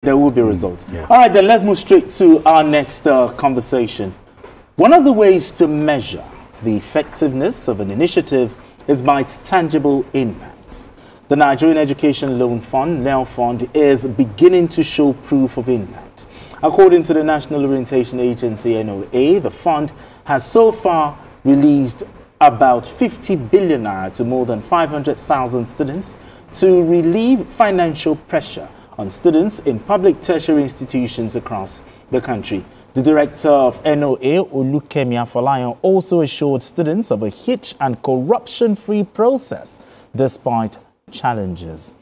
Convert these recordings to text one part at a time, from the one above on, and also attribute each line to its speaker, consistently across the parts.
Speaker 1: There will be results.
Speaker 2: Yeah.
Speaker 1: All right, then let's move straight to our next conversation. One of the ways to measure the effectiveness of an initiative is by its tangible impacts. The Nigerian Education Loan Fund, Nelfund, is beginning to show proof of impact. According to the National Orientation Agency, NOA, the fund has so far released about 50 billion naira to more than 500,000 students to relieve financial pressure on students in public tertiary institutions across the country. The director of NOA, Olukemi Afolayan, also assured students of a hitch and corruption-free process despite challenges.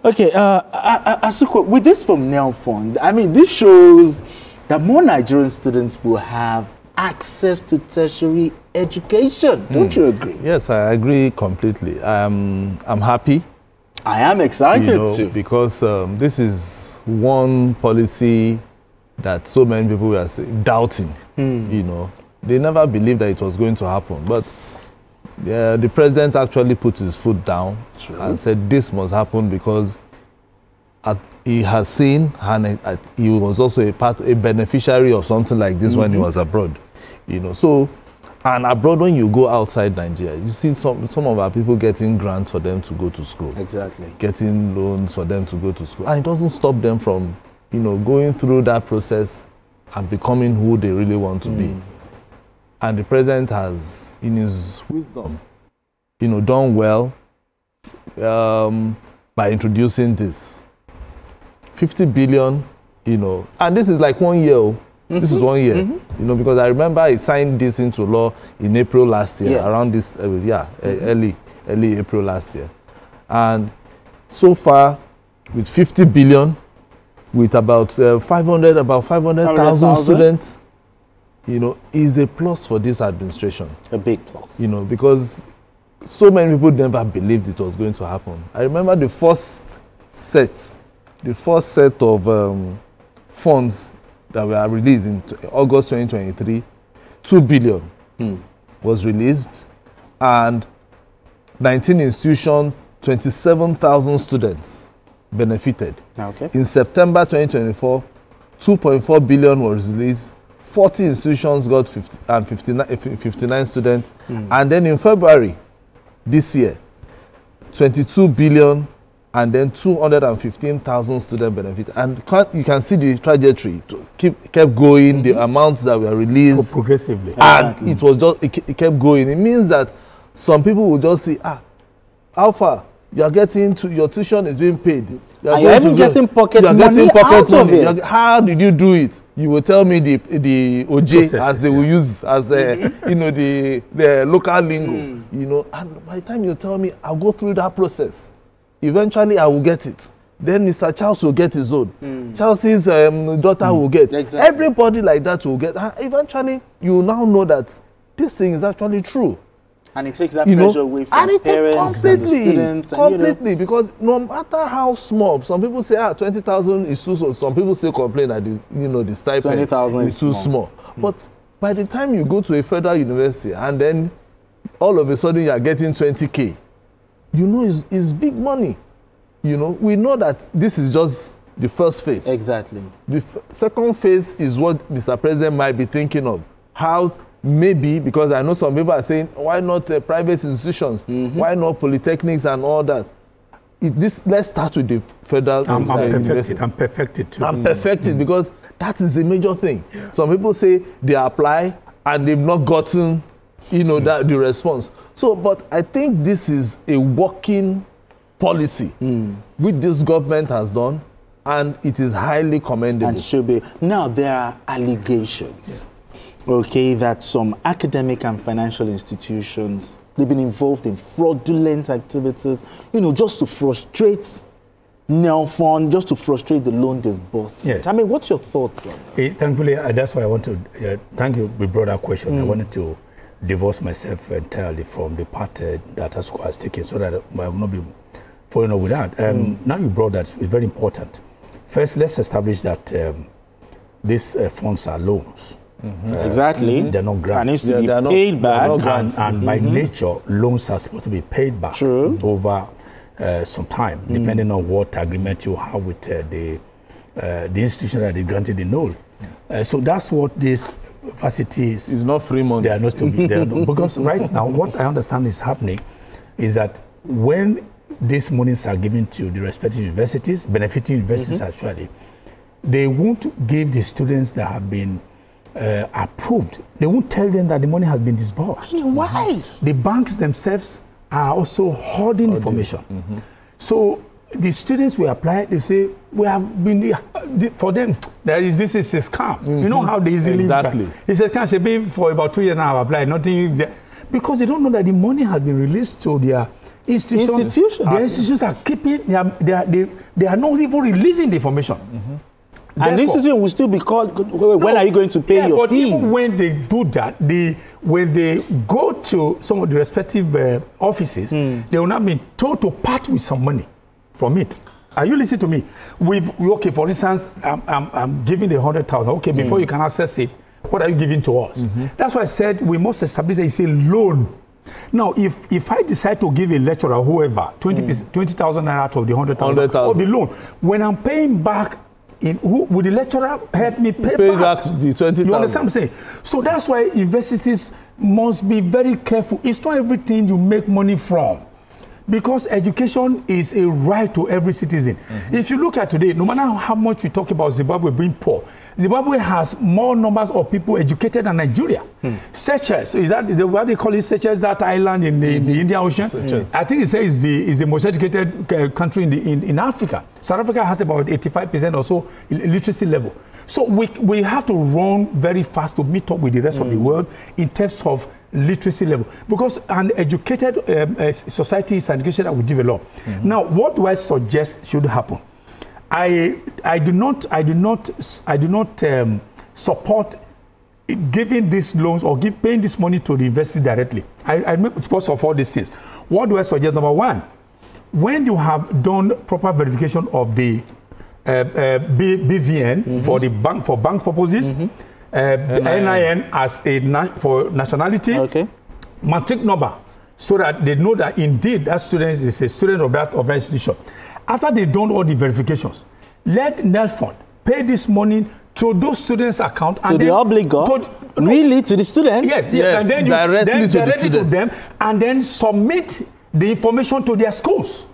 Speaker 1: Okay, Asuko, with this from Nelfund, I mean, this shows that more Nigerian students will have access to tertiary education. Don't you agree?
Speaker 3: Yes, I agree completely. I'm happy.
Speaker 1: I am excited too.
Speaker 3: Because this is one policy that so many people were doubting. They never believed that it was going to happen. But the president actually put his foot down and said this must happen because he has seen and he was also a beneficiary of something like this when he was abroad. So, and abroad, when you go outside Nigeria, you see some of our people getting grants for them to go to school.
Speaker 1: Exactly.
Speaker 3: Getting loans for them to go to school. And it doesn't stop them from, going through that process and becoming who they really want to be. And the president has, in his wisdom, done well by introducing this. 50 billion, and this is like 1 year. This is 1 year, because I remember he signed this into law in April last year, around this, early April last year. And so far, with 50 billion, with about 500,000 students, is a plus for this administration.
Speaker 1: A big plus.
Speaker 3: Because so many people never believed it was going to happen. I remember the first set of funds that were released in August 2023, 2 billion was released, and 19 institutions, 27,000 students benefited.
Speaker 1: Okay.
Speaker 3: In September 2024, 2.4 billion was released, 40 institutions got 59 students, and then in February this year, 22 billion and then 215,000 student benefit. And you can see the trajectory kept going, the amounts that were released
Speaker 2: progressively.
Speaker 3: And it was just it kept going. It means that some people will just see, how far you are getting to, your tuition is being paid.
Speaker 1: You're even getting pocket money out of it.
Speaker 3: How did you do it? You will tell me the OJ as they will use as the local lingo. And by the time you tell me, I'll go through that process. Eventually, I will get it. Then Mr. Charles will get his own. Charles's daughter will get.
Speaker 1: Exactly.
Speaker 3: Everybody like that will get. Eventually, you now know that this thing is actually true.
Speaker 1: And it takes that pressure away from parents and the students.
Speaker 3: Completely, because no matter how small, some people say, 20,000 is too small. Some people still complain that the stipend is too small. But by the time you go to a federal university and then all of a sudden you are getting 20K, it's big money. We know that this is just the first phase.
Speaker 1: Exactly.
Speaker 3: The second phase is what Mr. President might be thinking of. How maybe, because I know some people are saying, why not private institutions? Why not polytechnics and all that? Let's start with the federal university.
Speaker 2: I'm perfected too.
Speaker 3: I'm perfected because that is the major thing. Yeah. Some people say they apply and they've not gotten, the response. So, but I think this is a working policy which this government has done, and it is highly commendable.
Speaker 1: And should be. Now, there are allegations, that some academic and financial institutions, they've been involved in fraudulent activities, just to frustrate Nelfund, just to frustrate the loan disbursement.
Speaker 2: Yes.
Speaker 1: I mean, what's your thoughts on that?
Speaker 2: Thankfully, that's why I want to, thank you, we brought that question. I wanted to divorce myself entirely from the part that ASUKO has taken so that I will not be following up with that. Now you brought that, it's very important. First, let's establish that these funds are loans.
Speaker 1: Exactly.
Speaker 2: They're not grants.
Speaker 1: And it's to be paid back.
Speaker 2: And by nature, loans are supposed to be paid back over some time, depending on what agreement you have with the the institution that they granted the NOA. So that's what this varsity is.
Speaker 3: It's not free money.
Speaker 2: They are not to be there. Because right now, what I understand is happening is that when these monies are given to the respective universities, benefiting universities actually, they won't give the students that have been approved. They won't tell them that the money has been disbursed.
Speaker 1: Why?
Speaker 2: The banks themselves are also hoarding information. So the students will apply, they say, we have been, for them, this is a scam. You know how they easily...
Speaker 3: Exactly.
Speaker 2: It's a scam. Say, babe, for about 2 years now, I've applied, nothing... Because they don't know that the money has been released to their institutions. Their institutions are keeping, they are not even releasing the information.
Speaker 1: And this institution will still be called, when are you going to pay your fees?
Speaker 2: Even when they do that, when they go to some of the respective offices, they will not be told to part with some money from it. Are you listening to me? Okay, for instance, I'm giving the 100,000. Okay, before you can access it, what are you giving to us? That's why I said we must establish a loan. Now, if I decide to give a lecturer, whoever, 20,000 naira out of the 100,000 of the loan, when I'm paying back, would the lecturer help me pay back
Speaker 3: the 20,000?
Speaker 2: You understand what I'm saying? So that's why universities must be very careful. It's not everything you make money from. Because education is a right to every citizen. If you look at today, no matter how much we talk about Zimbabwe being poor, Zimbabwe has more numbers of people educated than Nigeria. Seychelles, is that what they call it? Seychelles, that island in the Indian Ocean? I think it says is the most educated country in Africa. South Africa has about 85% or so literacy level. So we have to run very fast to meet up with the rest of the world in terms of literacy level, because an educated society is an education that will develop. Now, what do I suggest should happen? I do not support giving these loans or paying this money to the university directly. I make because of all these things. What do I suggest? Number one, when you have done proper verification of the BVN for bank purposes, NIN as for nationality, matric number, so that they know that indeed that student is a student of that institution. After they've done all the verifications, let Nelfund pay this money to those students' account.
Speaker 1: To the obligor? Really? To the student?
Speaker 2: Yes.
Speaker 3: And then
Speaker 2: directly to them, and then submit the information to their schools.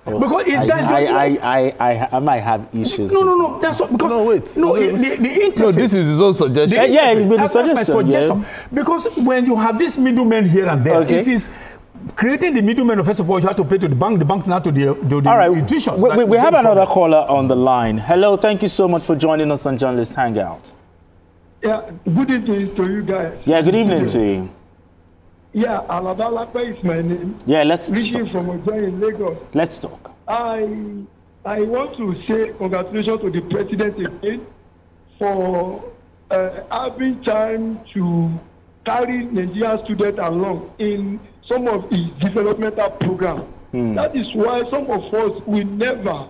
Speaker 2: Because
Speaker 1: I might have issues.
Speaker 2: No. That's what, because the interface.
Speaker 3: No, this is his own suggestion.
Speaker 2: That's my suggestion. Yeah. Because when you have these middlemen here and there, it is creating the middlemen. First of all, you have to pay to the bank now to the institutions.
Speaker 1: We have another caller on the line. Hello, thank you so much for joining us on Journalist Hangout.
Speaker 4: Yeah, good evening to you guys.
Speaker 1: Yeah, good evening to you.
Speaker 4: Yeah, Alabalape is my name.
Speaker 1: Yeah, let's talk.
Speaker 4: Reaching from Ojo in Lagos.
Speaker 1: Let's talk.
Speaker 4: I want to say congratulations to the president again for having time to carry Nigerian students along in some of his developmental programs. That is why some of us will never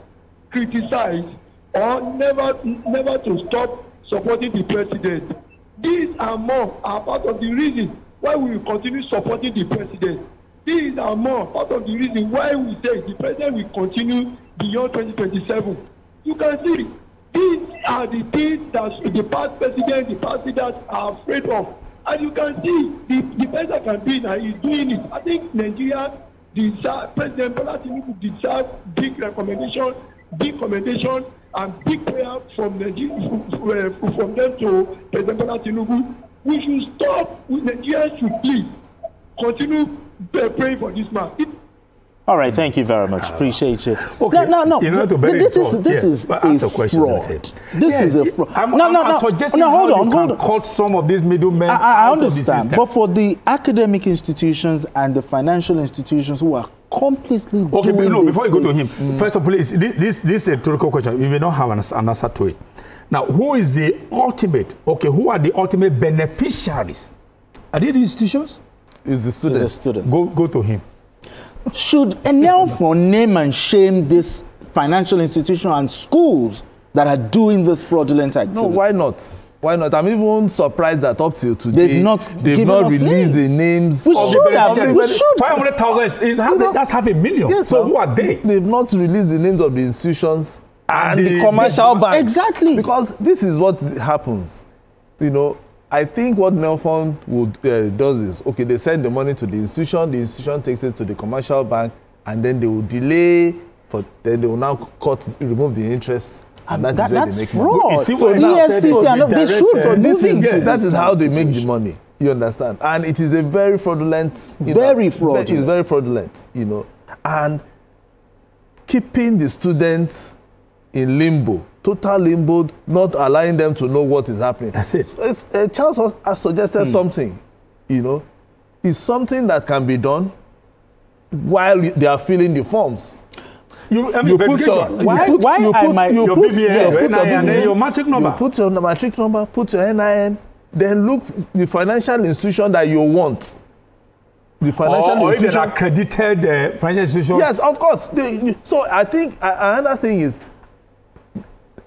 Speaker 4: criticize or never to stop supporting the president. These are part of the reason why we will continue supporting the president. These are part of the reason why we say the president will continue beyond 2027. You can see these are the things that the past president, the past leaders are afraid of. And you can see the best that can be now is doing it. I think Nigeria deserves, President Bola Tinubu deserves big recommendation, big commendation, and big prayer from Nigeria, from them to President Bola Tinubu. We should stop. Nigeria should please continue praying for this man.
Speaker 1: All right, thank you very much. Appreciate it.
Speaker 2: Okay.
Speaker 1: No.
Speaker 2: This
Speaker 1: is a fraud. This is a fraud.
Speaker 2: I'm suggesting
Speaker 1: hold on.
Speaker 2: Cut some of these middlemen.
Speaker 1: I understand, but for the academic institutions and the financial institutions who are completely doing this
Speaker 2: before you go to him, first of all, this is a rhetorical question. We may not have an answer to it. Now, who is the ultimate? Okay, who are the ultimate beneficiaries? Are they the institutions?
Speaker 3: It's the student.
Speaker 1: It's the student.
Speaker 2: Go to him.
Speaker 1: Should Nelfund name and shame this financial institution and schools that are doing this fraudulent activity?
Speaker 3: No, why not? Why not? I'm even surprised that up till today
Speaker 1: they've not
Speaker 3: released the names.
Speaker 1: We should have.
Speaker 2: 500,000 that's $500,000. Yes, so who are they?
Speaker 3: They've not released the names of the institutions and the commercial bank.
Speaker 1: Exactly.
Speaker 3: Because this is what happens. You know, I think what Nelfund would does is, okay, they send the money to the institution takes it to the commercial bank, and then they will delay, then they will now remove the interest. And
Speaker 1: that's
Speaker 3: they
Speaker 1: fraud.
Speaker 3: You
Speaker 1: see, so EFCC, they should. So
Speaker 3: that is how they make the money. You understand? And it is a very fraudulent.
Speaker 1: Very fraudulent.
Speaker 3: It is very fraudulent, you know. And keeping the students in limbo, total limbo, not allowing them to know what is happening.
Speaker 2: That's it.
Speaker 3: So Charles has suggested something, you know. It's something that can be done while they are filling the forms.
Speaker 2: You put
Speaker 3: your
Speaker 2: matric number.
Speaker 3: You put your matric number, put your NIN, then look the financial institution that you want. The financial
Speaker 2: institution. Or if they're accredited financial institution.
Speaker 3: Yes, of course. So I think another thing is,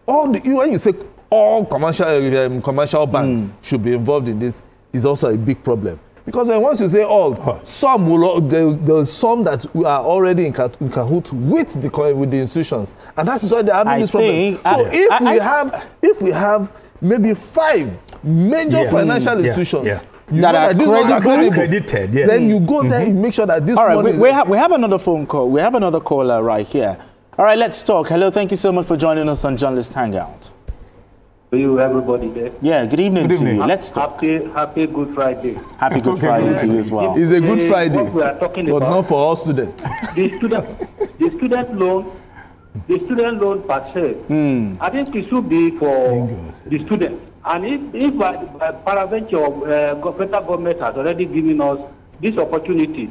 Speaker 3: when you say all commercial banks should be involved in this, is also a big problem. Because then once you say all, some will, there's some that are already in cahoots with the institutions, and that is why they're having this problem. So if we have maybe 5 major financial institutions
Speaker 1: that are
Speaker 3: accredited, then you go there and make sure that this.
Speaker 1: All right, we have another phone call. We have another caller right here. All right, let's talk. Hello, thank you so much for joining us on Journalist Hangout.
Speaker 5: To you, everybody there.
Speaker 1: Yeah, good evening to you. Let's talk.
Speaker 5: Happy Good Friday.
Speaker 1: Happy Good Friday to you as well.
Speaker 3: It's a Good Friday,
Speaker 5: what we are talking
Speaker 3: but
Speaker 5: about,
Speaker 3: not for all students.
Speaker 5: The student loan per se, I think it should be for the students. And if by paraventure, federal government has already given us this opportunity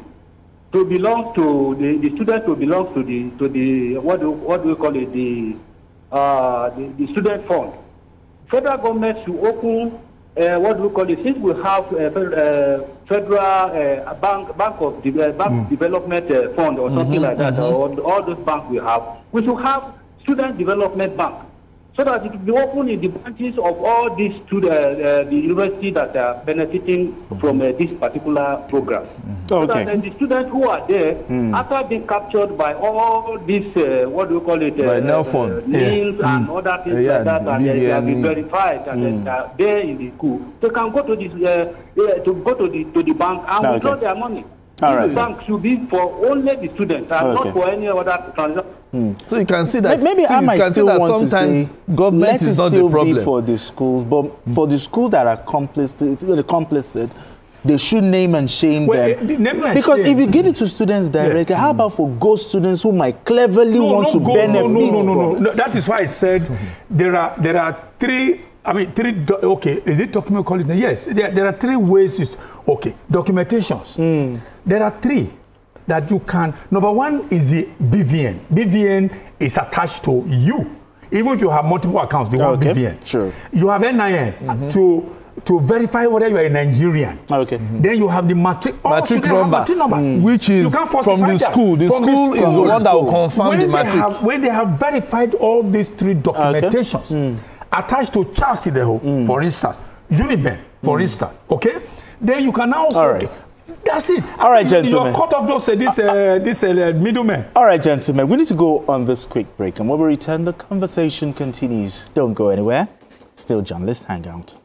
Speaker 5: to belong to the student, to belong to the what do we call it, the student fund. Federal government should open what we call it, since we have federal bank development fund or something like that, or all those banks we should have student development bank, so that it will be open in the branches of all these the universities that are benefiting from this particular program. So that then the students who are there, after being captured by all these, what do you call it, names and other things like that, and they have been verified, and they are there in the school, they can go to this, to the bank and withdraw their money. This bank should be for only the students and not for any other transaction.
Speaker 3: So you can see that
Speaker 1: maybe I might still want to say
Speaker 3: government is not the problem.
Speaker 1: Be for the schools, but for the schools that are complicit, they should name and shame them. Because if you give it to students directly, how about for ghost students who might cleverly want to benefit?
Speaker 2: No. That is why I said there are 3. I mean, 3. Okay, is it document quality? Yes, there are 3 ways. Okay, documentations. There are 3 that you can. Number 1 is the BVN. BVN is attached to you. Even if you have multiple accounts, they want BVN.
Speaker 1: Sure.
Speaker 2: You have NIN to verify whether you are a Nigerian. Then you have the matric number,
Speaker 3: which is from the school. The school is the one that will confirm the matric.
Speaker 2: When they have verified all these 3 documentations attached to Charles Sideho, for instance, Uniben, for instance, then you can now also. That's it.
Speaker 1: All right, gentlemen.
Speaker 2: You're cut off this middleman.
Speaker 1: All right, gentlemen. We need to go on this quick break, and when we return, the conversation continues. Don't go anywhere. Still Journalist Hangout.